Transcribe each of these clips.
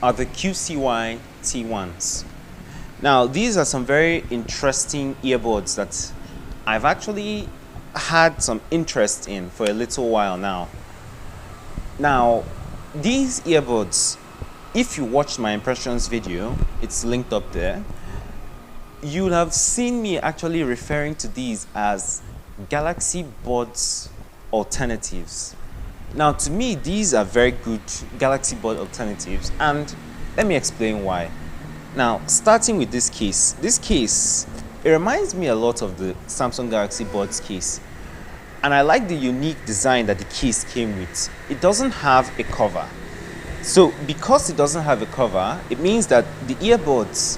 are the QCY T1s. Now, these are some very interesting earbuds that I've actually had some interest in for a little while now. Now, these earbuds, if you watched my impressions video, it's linked up there, you'll have seen me actually referring to these as Galaxy Buds alternatives. Now, to me, these are very good Galaxy Bud alternatives, and let me explain why. Now, starting with this case, it reminds me a lot of the Samsung Galaxy Buds case, and I like the unique design that the case came with. It doesn't have a cover. So, because it doesn't have a cover, it means that the earbuds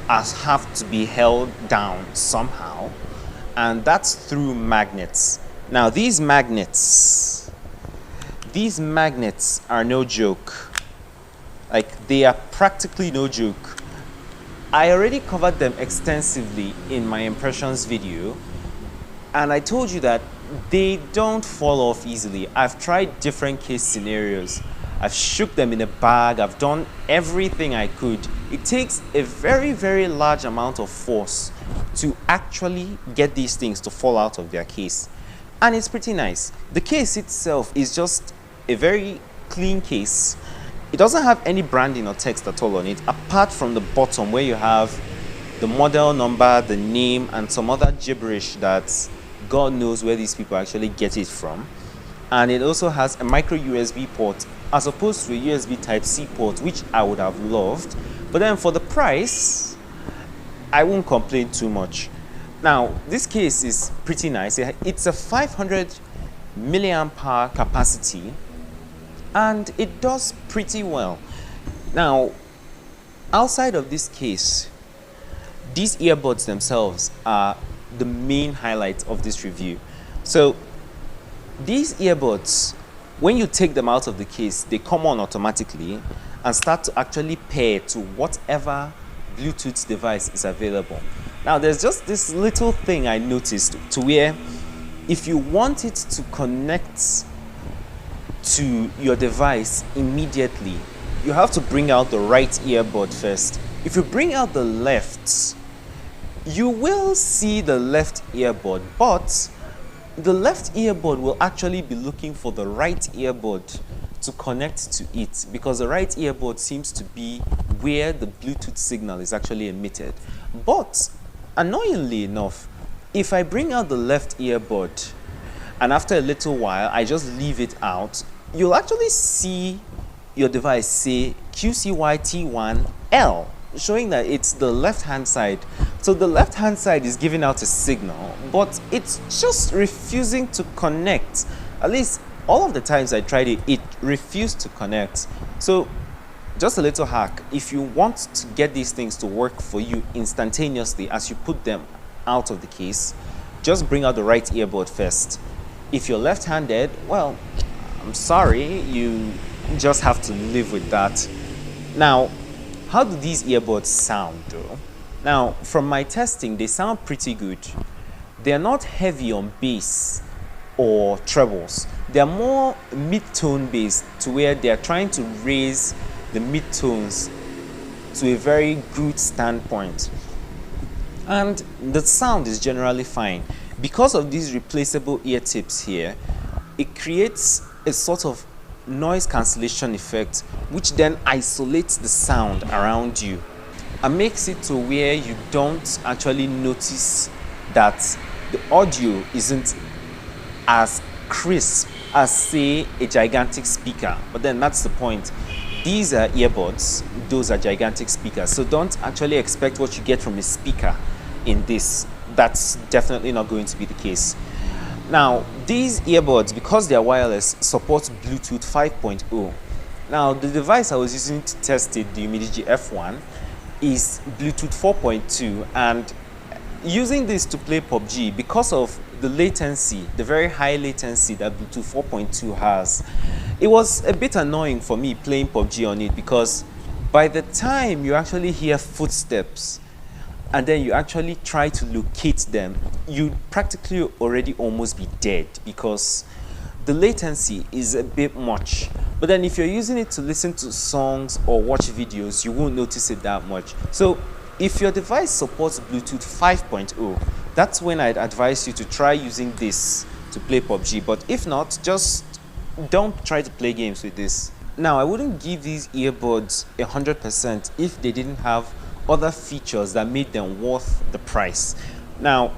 have to be held down somehow, and that's through magnets. Now, these magnets are no joke. Like, they are practically no joke. I already covered them extensively in my impressions video, and I told you that they don't fall off easily. I've tried different case scenarios. I've shook them in a bag. I've done everything I could. It takes a very, very large amount of force to actually get these things to fall out of their case. And it's pretty nice. The case itself is just a very clean case. It doesn't have any branding or text at all on it, apart from the bottom where you have the model number, the name, and some other gibberish that God knows where these people actually get it from. And it also has a micro USB port as opposed to a USB Type-C port, which I would have loved. But then for the price, I won't complain too much. Now, this case is pretty nice. It's a 500 milliamp hour capacity, and it does pretty well. Now, outside of this case, these earbuds themselves are the main highlight of this review. So, these earbuds, when you take them out of the case, they come on automatically and start to actually pair to whatever Bluetooth device is available. Now, there's just this little thing I noticed to where if you want it to connect to your device immediately, you have to bring out the right earbud first. If you bring out the left, you will see the left earbud, but the left earbud will actually be looking for the right earbud to connect to it, because the right earbud seems to be where the Bluetooth signal is actually emitted. But annoyingly enough, if I bring out the left earbud and after a little while I just leave it out, you'll actually see your device say QCY T1 L, showing that it's the left hand side. So the left hand side is giving out a signal, but it's just refusing to connect. At least all of the times I tried it, it refused to connect. So just a little hack: if you want to get these things to work for you instantaneously as you put them out of the case, just bring out the right earbud first. If you're left-handed, well, I'm sorry, you just have to live with that. Now, how do these earbuds sound though? Now, from my testing, they sound pretty good. They're not heavy on bass or trebles. They're more mid-tone based, to where they're trying to raise the mid-tones to a very good standpoint. And the sound is generally fine. Because of these replaceable ear tips here, it creates a sort of noise cancellation effect, which then isolates the sound around you and makes it to where you don't actually notice that the audio isn't as crisp as, say, a gigantic speaker. But then that's the point. These are earbuds, those are gigantic speakers. So don't actually expect what you get from a speaker in this. That's definitely not going to be the case. Now, these earbuds, because they are wireless, support Bluetooth 5.0. Now, the device I was using to test it, the Umidigi F1, is Bluetooth 4.2, and using this to play PUBG, because of the latency, the very high latency that Bluetooth 4.2 has, it was a bit annoying for me playing PUBG on it, because by the time you actually hear footsteps and then you actually try to locate them, you'd practically already almost be dead, because the latency is a bit much. But then if you're using it to listen to songs or watch videos, you won't notice it that much. So if your device supports Bluetooth 5.0, that's when I'd advise you to try using this to play PUBG. But if not, just don't try to play games with this. Now, I wouldn't give these earbuds 100% if they didn't have other features that made them worth the price. Now,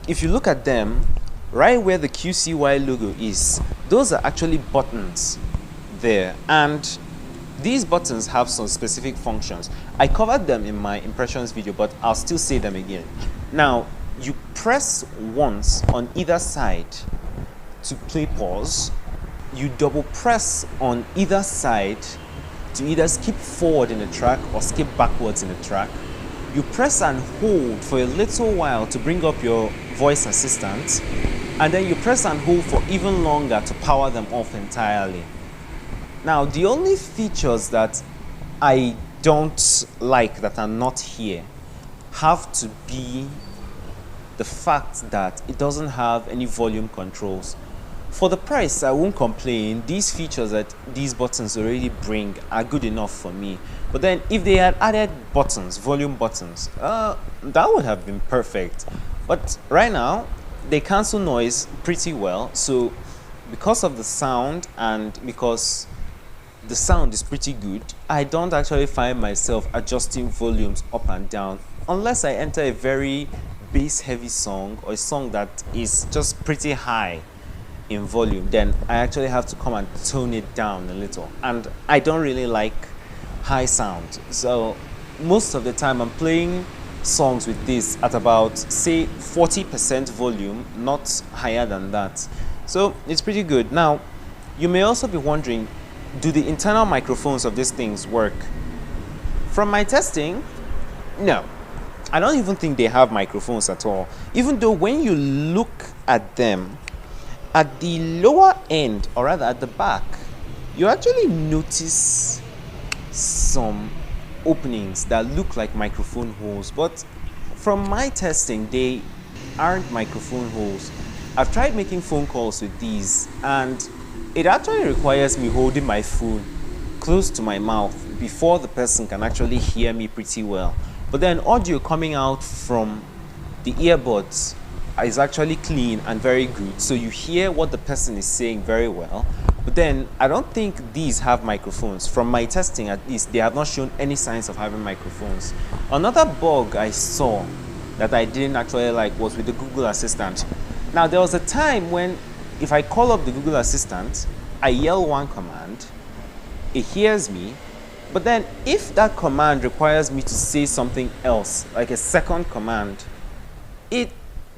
if you look at them, right where the QCY logo is, those are actually buttons there, and these buttons have some specific functions. I covered them in my impressions video, but I'll still say them again. Now, you press once on either side to play pause. You double press on either side to either skip forward in the track or skip backwards in the track. You press and hold for a little while to bring up your voice assistant, and then you press and hold for even longer to power them off entirely. Now, the only features that I don't like that are not here have to be the fact that it doesn't have any volume controls. For the price, I won't complain. These features that these buttons already bring are good enough for me. But then if they had added buttons, volume buttons, that would have been perfect. But right now, they cancel noise pretty well. So because of the sound and because the sound is pretty good, I don't actually find myself adjusting volumes up and down unless I enter a very bass heavy song or a song that is just pretty high in volume. Then I actually have to come and tone it down a little, and I don't really like high sound. So most of the time I'm playing songs with this at about, say, 40% volume, not higher than that. So it's pretty good. Now, you may also be wondering, do the internal microphones of these things work? From my testing, no. I don't even think they have microphones at all. Even though when you look at them, at the lower end, or rather at the back, you actually notice some openings that look like microphone holes. But from my testing, they aren't microphone holes. I've tried making phone calls with these, and it actually requires me holding my phone close to my mouth before the person can actually hear me pretty well. But then audio coming out from the earbuds is actually clean and very good, so you hear what the person is saying very well. But then I don't think these have microphones. From my testing, at least, they have not shown any signs of having microphones. Another bug I saw that I didn't actually like was with the Google Assistant. Now, there was a time when if I call up the Google Assistant, I yell one command, it hears me, but then if that command requires me to say something else, like a second command, it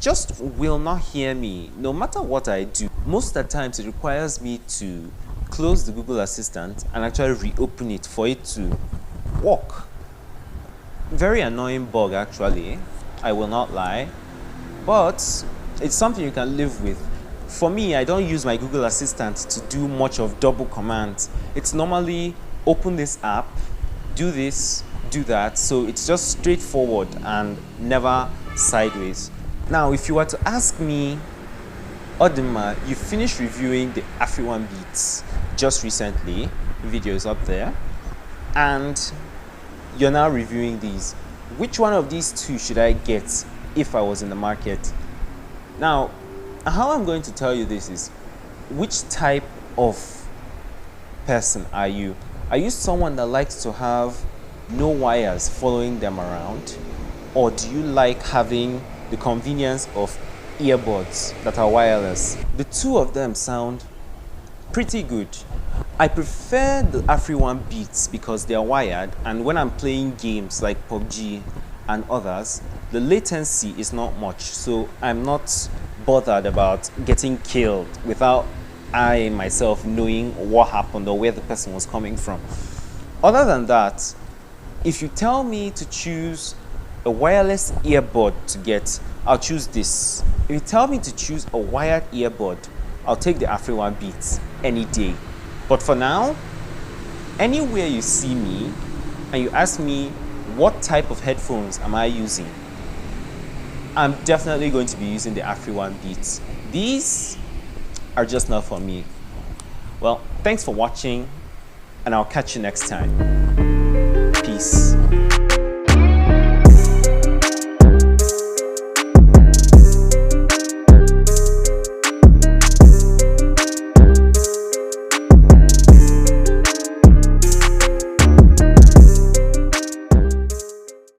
just will not hear me no matter what I do. Most of the times it requires me to close the Google Assistant and actually reopen it for it to work. Very annoying bug, actually, I will not lie, but it's something you can live with. For me, I don't use my Google Assistant to do much of double commands. It's normally open this app, do this, do that, so it's just straightforward and never sideways. Now, if you were to ask me, Odima, you finished reviewing the Afrione Beats just recently, the video is up there, and you're now reviewing these. Which one of these two should I get if I was in the market? Now, how I'm going to tell you this is, which type of person are you? Are you someone that likes to have no wires following them around? Or do you like having the convenience of earbuds that are wireless? The two of them sound pretty good. I prefer the Afrione Beats because they are wired, and when I'm playing games like PUBG and others, the latency is not much, so I'm not bothered about getting killed without I myself knowing what happened or where the person was coming from. Other than that, if you tell me to choose a wireless earbud to get, I'll choose this. If you tell me to choose a wired earbud, I'll take the Afrione Beats any day. But for now, anywhere you see me and you ask me what type of headphones am I using, I'm definitely going to be using the Afrione Beats. These are just not for me. Well, thanks for watching, and I'll catch you next time.